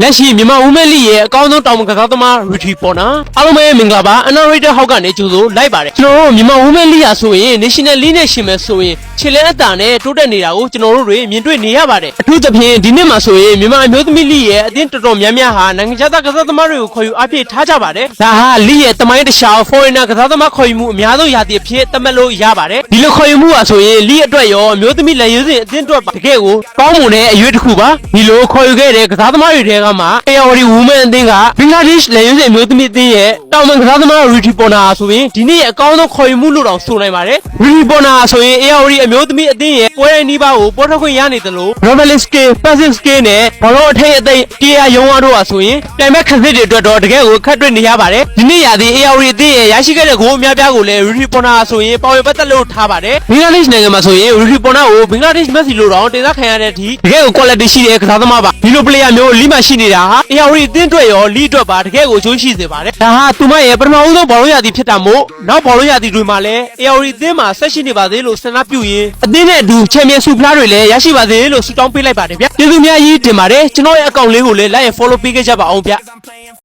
လက်ရှိမြန်မာဦးမဲလီရဲ့အကောင်းဆုံးတောင်ကစားသမားရီထီပေါ်နာအားလုံးပဲမင်္ဂလာပါအနော်ရိတာဟောက်ကနေကြိုဆိုလိုက်ပါတယ်ကျွန်တော်တို့မြန်မာဦးမဲလီရာဆိုရင် National League နဲ့ရှင်မယ်ဆိုရင်ခြေလဲအတာနဲ့တိုးတက်နေတာကိုကျွန်တော်တို့တွေမြင်တွေ့နေရပါတယ်အထူးသဖြင့်ဒီနှစ်မှာဆိုရင်မြန်မာအမျိုးသမီးလီရဲ့အသင်းတော်တော်များများဟာနိုင်ငံခြားသားကစားသမားတွေကိုခေါ်ယူအားဖြည့်ထားကြပါတယ်ဒါဟာလီရဲ့တမိုင်းတစ်လျှောက် foreigner ကစားသမားခေါ်ယူမှုအများဆုံးရာသီအဖြစ်သတ်မှတ်လို့ရပါတယ်ဒီလိုခေါ်ယူမှုဟာဆိုရင်လီအတွက်ရောအမျိုးသမီးလက်ရွေးစင်အသင်းအတွက်တကယ်ကိုကောင်းမွန်တဲ့အရွေးတစ်ခုပါဒီလိုခေါ်ယူခဲ့တဲ့ကစားသမားတွေထဲကမှAOD Women အသင်းကဘင်္ဂလားဒေ့ရှ်လက်ရွေးစင်အမျိုးသမီးအသင်းရဲ့တောင်ပန်ကစားသမားရီထီပေါ်နာဆိုရင်ဒီနေ့ရဲ့အကောင်းဆုံးခေါ်ယူမှုလို့တောင်ဆိုနိုင်ပါတယ်ရီထီပေါ်နာဆိုရင် AOD အမျိုးသမီးအသင်းရဲ့ပွဲတိုင်းနီးပါးကိုပေါ်ထွက်ခွင့်ရနေတယ်လို့ Robles Skill, Passive Skill နဲ့ဘောလုံးအထိတ်အသိတရားရုံးအားတို့ဟာဆိုရင်တိုင်မဲ့ခက်စစ်တွေအတွက်တော့တကယ်ကိုခက်တွေ့နေရပါတယ်ဒီနေ့ရာသီ AOD အသင်းရဲ့ရရှိခဲ့တဲ့ဂိုးအများပြားကိုလည်းရီထီပေါ်နာဆိုရင်ပေါင်ရပတ်သက်လို့ထားပါတယ်ဘင်္ဂလားဒေ့ရှ်နိုင်ငံမှာဆိုရင်ရီထီပေါ်နာကိုဘင်္ဂလားဒေ့ရှ်မက်ဆီလိုတောင်တင်စားခံရတဲ့အထိတကယ်ကို quality ရှိတဲ့ကစားသမားပါဒီလို player မျိုးလီမှာရှိနေတာဟာ AOD အသင်းအတွက်ရောလီအတွက်ပါတကယ်ကိုအကျိုးရှိစေပါတယ်ဒါဟာသူမရဲ့ပထမဦးဆုံးဘောလုံးရာသီဖြစ်တာမို့နောက်ဘောလုံးရာသီတွေမှာလည်း AOD အသင်းမှာဆက်ရှိနေပါသေးလို့ဆန္ဒပြုရင်းအသင်းနဲ့အတူချန်ပီယံဆုဖလားတွေလည်းရရှိပါသေးလို့ဆုတောင်းပေးလိုက်ပါတယ်ဗျကျေးဇူးများကြီးတင်ပါတယ်ကျွန်တော်ရဲ့အကောင့်လေးကိုလည်း like and follow ပေးခဲ့ကြပါအောင်ဗျ